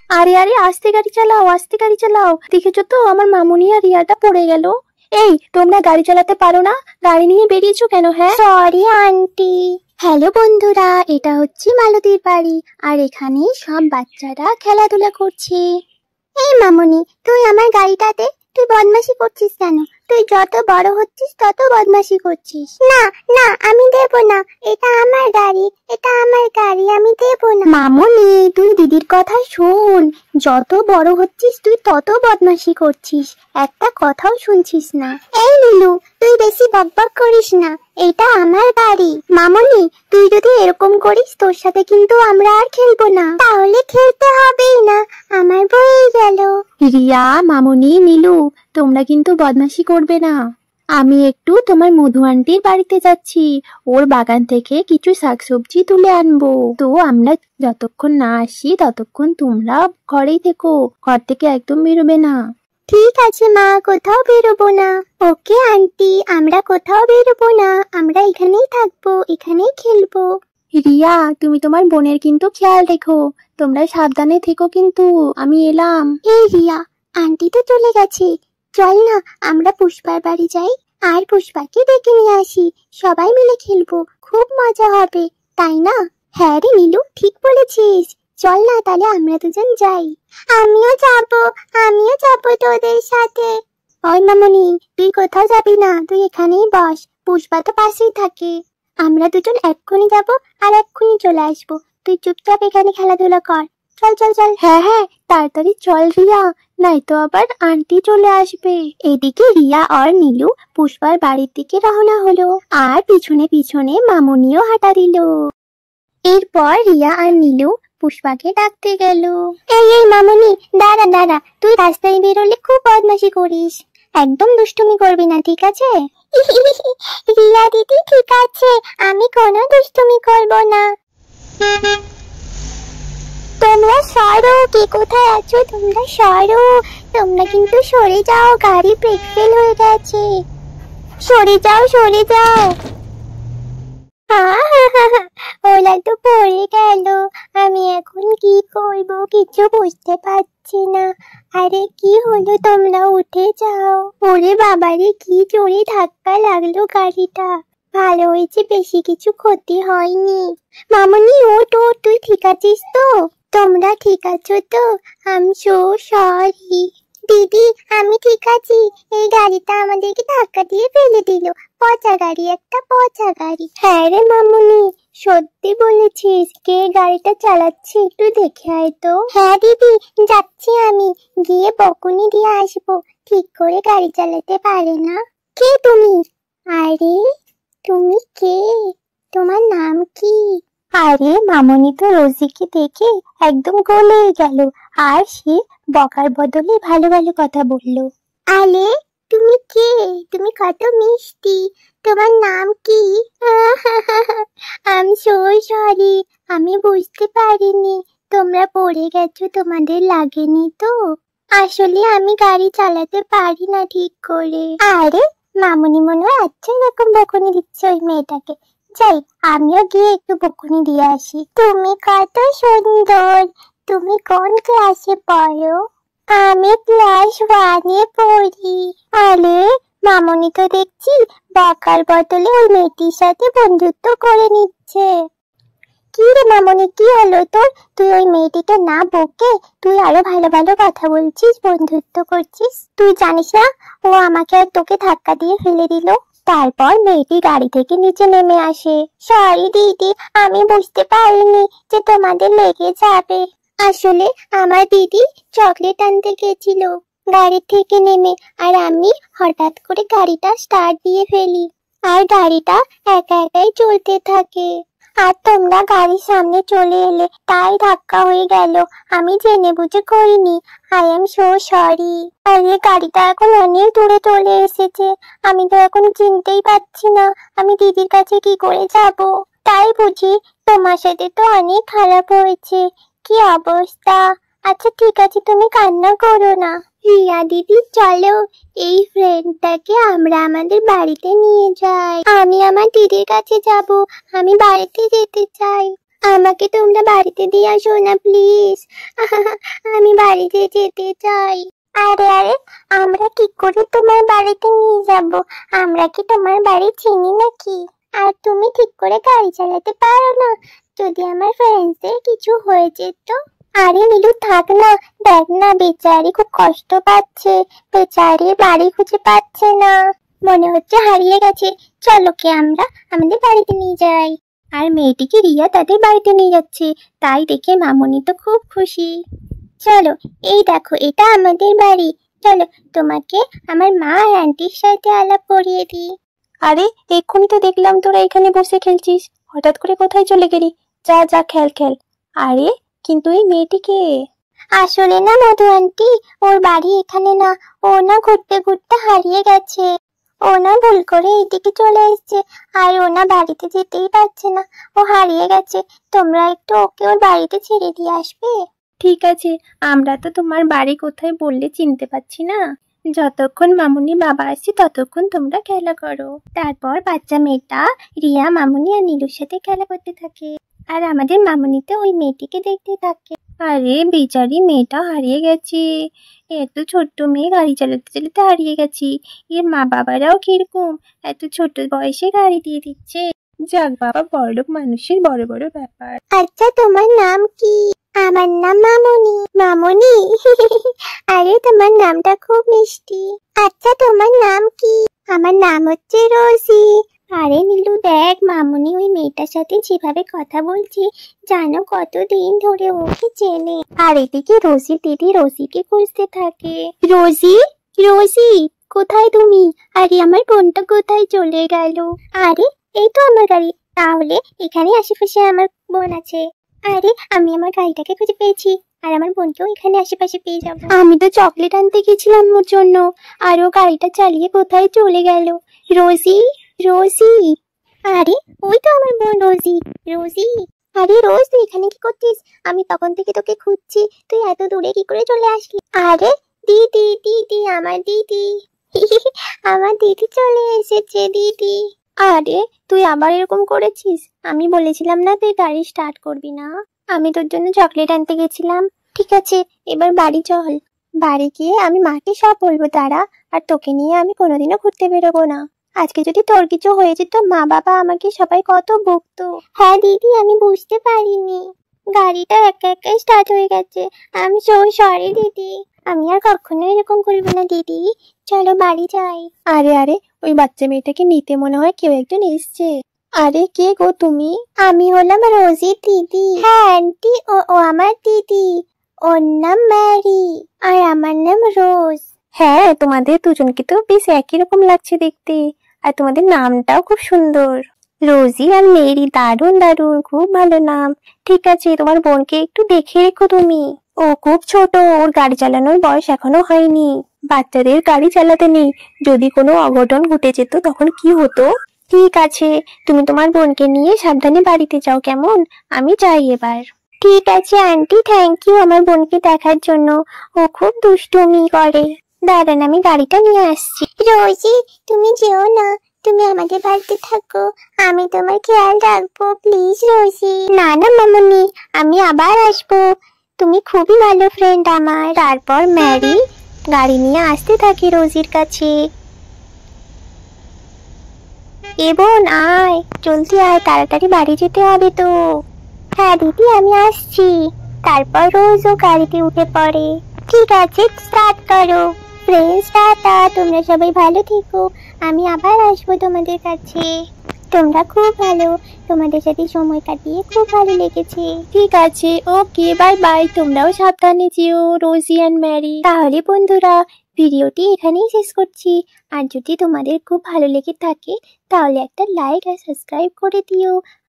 আরে আরে, আস্তে গাড়ি চালাও, আস্তে গাড়ি চালাও। দেখেছো তো আমার মামুনি আর রিয়াটা পড়ে গেল। এই, তোমরা গাড়ি চালাতে পারো না? গাড়ি নিয়ে বেরিয়েছো কেন? হ্যাঁ, সরি আন্টি। হ্যালো বন্ধুরা, এটা হচ্ছে মালতীর বাড়ি, আর এখানে সব বাচ্চারা খেলাধুলা করছে। এই মামুনি, তুই আমার গাড়িটাতে তুই বদমাশি করছিস কেন? তুই যত বড় হচ্ছিস তত বদমাশি করছিস। না না, আমি দেব না, এটা আমার গাড়ি, এটা আমার গাড়ি, আমি দেব না। মামুনি, তুই দিদির কথা শোন। যত বড় হচ্ছিস তুই তত বদমাশি করছিস, একটা কথাও শুনছিস না। এই নীলু, তুই বেশি বকবক করিস না, এটা আমার বাড়ি। মামুনি, তুই যদি এরকম করিস তোর সাথে কিন্তু আমরা আর খেলবো না। তাহলে খেলতে হবেই না, আমার বই গেল। রিয়া, মামুনি, নীলু, তোমরা কিন্তু বদমাশি করবে না। আমি একটু তোমার মধু আন্টির বাড়িতে যাচ্ছি, ওর বাগান থেকে কিছু শাকসবজি তুলে আনবো। তো আমরা যতক্ষণ না আসি ততক্ষণ তোমরা ঘরেই থেকো, ঘর থেকে একদম বেরোবে না। ঠিক আছে মা, কোথাও বেরোবো না। ওকে আন্টি, আমরা কোথাও বেরোবো না, আমরা এখানেই থাকবো, এখানেই খেলবো। রিয়া, তুমি তোমার বোনের কিন্তু খেয়াল রেখো, তোমরা সাবধানে থেকো কিন্তু। আমি এলাম। এই রিয়া, আন্টি তো চলে গেছে, চল না আমরা পুষ্পার বাড়ি যাই আর পুষ্পাকে ডেকে নিয়ে আসি, সবাই মিলে খেলবো, খুব মজা হবে, তাই না? হ্যাঁ রে নীলু, ঠিক বলেছিস, চল না তাহলে আমরা দুজন যাই। আমিও যাবো তোদের সাথে। ওই মামুনি, তুই কোথাও যাবি না, তুই এখানেই বস, পুষ্পা তো পাশেই থাকে। আমরা দুজন এক্ষুনি যাব আর এক্ষুনি চলে আসবো, তুই চুপচাপ এখানে খেলাধুলা কর। চল চল চল। হ্যাঁ হ্যাঁ, তাড়াতাড়ি চল রিয়া, নয়তো আবার আন্টি চলে আসবে। এদিকে রিয়া আর নীলু পুষ্পার বাড়ির দিকে রওনা হলো, আর পিছনে পিছনে মামুনিও হাঁটা দিল। এরপর রিয়া আর নীলু পুষ্পাকে ডাকতে গেল। এই এই মামুনি, দাঁড়া দাঁড়া, তুই রাস্তায় বেরোলে খুব বদমাশি করিস, একদম দুষ্টুমি করবি না, ঠিক আছে? রিয়া দিদি, ঠিক আছে, আমি কোনো দুষ্টুমি করবো না। তোমরা সরো, কে কোথায় আছো তোমরা সরো, তোমরা কিন্তু সরে যাও, গাড়ি ব্রেক ফেল হয়ে গেছে, সরে যাও সরে যাও। ওরা তো পড়ে গেল, আমি এখন কি করব কিছু বুঝতে পারছি না। আরে কি হলো, তোমরা উঠে যাও। ওরে বাবারে, কি জোরে ধাক্কা লাগলো গাড়িটা, ভালো হয়েছে বেশি কিছু ক্ষতি হয়নি। মামুনি ওঠ ওঠ, তুই ঠিক আছিস তো? তোমরা ঠিক আছো তো? I am so sorry. দিদি, আমি ঠিক আছি, এই গাড়িটা আমাদেরকে ধাক্কা দিয়ে ফেলে দিল, পচা গাড়ি, একটা পচা গাড়ি। হ্যাঁ রে মামুনি, সত্যি বলেছিস, কে গাড়িটা চালাচ্ছে একটু দেখে আয় তো। হ্যাঁ দিদি, যাচ্ছি আমি, গিয়ে বকুনি দিয়ে আসবো, ঠিক করে গাড়ি চালাতে পারে না। কে তুমি? আরে তুমি কে, তোমার নাম কি? আরে মামুনি তো রোজিকে দেখে একদম গলে গেল, আর সে বকার বদলে ভালো ভালো কথা বলল। আলে, তুমি কে? তুমি কত মিষ্টি, তোমার নাম কি? আই এম সো সরি, আমি বুঝতে পারিনি তোমরা পড়ে গেছো, তোমাদের লাগেনি তো? আসলে আমি গাড়ি চালাতে পারি না ঠিক করে। আরে মামুনি মনে হয় আচ্ছা এরকম বকুনি দিচ্ছে ওই মেয়েটাকে, যাই আমিও গিয়ে একটু বকুনি দিয়ে আসি। তুমি কত সুন্দর, তুমি কোন ক্লাসে পড়ো? আমি ক্লাস 1-এ পড়ি। আরে মামুনি তো দেখছি বকার বদলে ওই মেয়েটির সাথে বন্ধুত্ব করে নিচ্ছে। কি রে মামুনি, কি হলো তোর? তুই ওই মেয়েটিকে না বকে তুই আরো ভালো ভালো কথা বলছিস, বন্ধুত্ব করছিস। তুই জানিস না ও আমাকে আর তোকে ধাক্কা দিয়ে ফেলে দিল। তারপর মেয়েটি গাড়ি থেকে নিচে নেমে আসে। সরি দিদি, আমি বুঝতে পারিনি যে তোমাদের লেগে যাবে। আসলে আমার দিদি চকলেট আনতে গেছিল গাড়ি থেকে নেমে, আর আমি হঠাৎ করে গাড়িটা স্টার্ট দিয়ে ফেলি, আর গাড়িটা একা একাই চলতে থাকে, আর তোমরা গাড়ির সামনে চলে এলে, তাই ধাক্কা হয়ে গেল, আমি জেনে বুঝে করিনি। I am so sorry. আরে গাড়িটা এখন অনেক দূরে চলে এসেছে, আমি তো এখন চিনতেই পারছি না আমি দিদির কাছে কি করে যাব। তাই বুঝি তোমার সাথে তো অনেক খারাপ হয়েছে, কি অবস্থা। আচ্ছা ঠিক আছে, তুমি কান্না করো না। রিয়া দিদি, চলো এই ফ্রেন্ডটাকে আমরা আমাদের বাড়িতে নিয়ে যাই। আমি আমার দিদির কাছে যাব, আমি বাড়িতে যেতে চাই, আমাকে তোমরা বাড়িতে দিয়ে আসো না প্লিজ। আমি বাড়িতে যেতে চাই। আরে আরে, আমরা কি করে তোমার বাড়িতে নিয়ে যাব? আমরা কি তোমার বাড়ি চিনি নাকি? আর তুমি ঠিক করে গাড়ি চালাতে পারো না? যদি আমার ফ্রেন্ডসদের কিছু হয়ে যেত। আরে নীলু থাক না, দেখ না বেচারি খুব কষ্ট পাচ্ছে। বেচারি বাড়ি খুঁজে পাচ্ছে না, মনে হচ্ছে হারিয়ে গেছে। চলো কে আমরা আমাদের বাড়িতে নিয়ে যাই। আর মেয়েটিকে রিয়া তাদের বাড়িতে নিয়ে যাচ্ছে, তাই দেখে মামুনি তো খুব খুশি। চলো, এই দেখো এটা আমাদের বাড়ি। চলো তোমাকে আমার মা আর আন্টির সাথে আলাপ করিয়ে দিই। আরে এক্ষুনি তো দেখলাম তোরা এখানে বসে খেলছিস, হঠাৎ করে কোথায় চলে গেলি? যা যা খেল খেল। আরে কিন্তু এই মেয়েটিকে। আসলে না মধু আন্টি, ওর বাড়ি এখানে না। ও না ঘুরতে ঘুরতে হারিয়ে গেছে। ও না ভুল করে এইদিকে চলে এসেছে, আর ও না বাড়িতে যেতেই পারছে না। ও হারিয়ে গেছে। তোমরা একটু ওকে ওর বাড়িতে ছেড়ে দিয়ে আসবে? ঠিক আছে, আমরা তো তোমার বাড়ি কোথায় বললে চিনতে পারছি না। যতক্ষণ মামুনি বাবা আসছে ততক্ষণ তোমরা খেলা করো। তারপর বাচ্চা মেয়েটা রিয়া, মামুনি আর নীলুর সাথে খেলা করতে থাকে, আর আমাদের মামুনি তো ওই মেয়েটিকে দেখতে থাকে। আরে বেচারি মেয়েটা হারিয়ে গেছে। এত ছোট্ট মেয়ে গাড়ি চালাতে চালাতে হারিয়ে গেছে। এর মা বাবারাও কিরকম, এত ছোট বয়সে গাড়ি দিয়ে দিচ্ছে। যাক বাবা, বড়লোক মানুষের বড় বড় ব্যাপার। আচ্ছা তোমার নাম কি? আমার নাম মামুনি। মামুনি? আরে তোমার নামটা খুব মিষ্টি। আচ্ছা তোমার নাম কি? আমার নাম হচ্ছে রোজি। আরে নীলু দেখ, মামুনি ওই মেয়েটার সাথে যেভাবে কথা বলছে, জানো কতদিন ধরে ওকে চেনে। আর এদিকে রোজি দিদি রোজিকে খুঁজতে থাকে। রোজি, রোজি কোথায় তুমি? আরে আমার বোনটা কোথায় চলে গেল? আরে এই তো আমার গাড়ি। তাহলে এখানে আশেপাশে আমার বোন আছে। আরে আমি আমার গাড়িটাকে খুঁজে পেয়েছি, আর আমার বোনকেও এখানে আশেপাশে পেয়ে যাবো। আমি তো চকলেট আনতে গেছিলাম ওর জন্য, আর ও গাড়িটা চালিয়ে কোথায় চলে গেল? রোজি, রোজি। আরে ওই তো আমার বোন রোজি। রোজি, আরে রোজ তুই এখানে কি করছিস? আমি তখন থেকে তোকে খুঁজছি, তুই এত দূরে কি করে চলে আসলি? আরে দিদি, দিদি আমার দিদি। আমার দিদি চলে এসেছে দিদি। আরে তুই আবার এরকম করেছিস? আমি বলেছিলাম না তুই গাড়ি স্টার্ট করবি না? আমি তোর জন্য চকলেট আনতে গেছিলাম। ঠিক আছে, এবার বাড়ি চল। বাড়ি গিয়ে আমি মাকে সব বলবো দাঁড়া, আর তোকে নিয়ে আমি কোনোদিনও ঘুরতে বেরোবো না। আজকে যদি তোর কিছু হয়ে যেত, মা বাবা আমাকে সবাই কত বকতো। হ্যাঁ দিদি, আমি বুঝতে পারিনি। গাড়িটা একা একা স্টার্ট হয়ে গেছে। আমি সো সরি দিদি। আমি আর কখনো এরকম করবো না দিদি। চলো বাড়ি যাই। আরে আরে, ওই বাচ্চা মেয়েটাকে নিতে মনে হয় কেউ একজন এসছে। আরে কে গো তুমি? আমি হলাম রোজির দিদি। হ্যাঁ আন্টি, ও আমার দিদি। ওর নাম ম্যারি, আর আমার নাম রোজ। হ্যাঁ, তোমাদের দুজনকে তো বেশ একই রকম লাগছে দেখতে, আর তোমাদের নামটাও খুব সুন্দর। রোজি আর মেরি, দারুণ দারুণ, খুব ভালো নাম। ঠিক আছে, তোমার বোনকে একটু দেখে রেখো তুমি। ও খুব ছোট, ওর গাড়ি চালানোর বয়স এখনো হয়নি। বাচ্চাদের গাড়ি চালাতে নেই, যদি কোনো অঘটন ঘটে যেত তখন কি হতো? ঠিক আছে, তুমি তোমার বোনকে নিয়ে সাবধানে বাড়িতে যাও, কেমন? আমি যাই এবার। ঠিক আছে আন্টি, থ্যাংক ইউ আমার বোনকে দেখার জন্য। ও খুব দুষ্টুমি করে। দাঁড়ান, আমি গাড়িটা নিয়ে আসছি। রোজি তুমি যেও না, তুমি আমাদের বাড়িতে থাকো। আমি তোমার খেয়াল রাখবো, প্লিজ রোজি। না না মামুনি, আমি আবার আসবো। তুমি খুবই ভালো ফ্রেন্ড আমার। তারপর ম্যারি গাড়ি নিয়ে আসতে থাকে রোজির কাছে। এ বোন আয়, জলদি আয়, তাড়াতাড়ি বাড়ি যেতে হবে তো। হ্যাঁ দিদি আমি আসছি। তারপর রোজও গাড়িতে উঠে পড়ে। ঠিক আছে, স্টার্ট করো। ফ্রেন্ডস টাটা, তোমরা সবাই ভালো থেকো। আমি আবার আসবো তোমাদের কাছে। তোমরা খুব ভালো, তোমাদের সাথে সময় কাটিয়ে খুব ভালো লেগেছে। ঠিক আছে, ওকে, বাই বাই। তোমরাও সাবধানে যেও, রোজি অ্যান্ড ম্যারি। তাহলে বন্ধুরা, ভিডিওটি এখানেই শেষ করছি। আর যদি তোমাদের খুব ভালো লেগে থাকে তাহলে একটা লাইক আর সাবস্ক্রাইব করে দিও।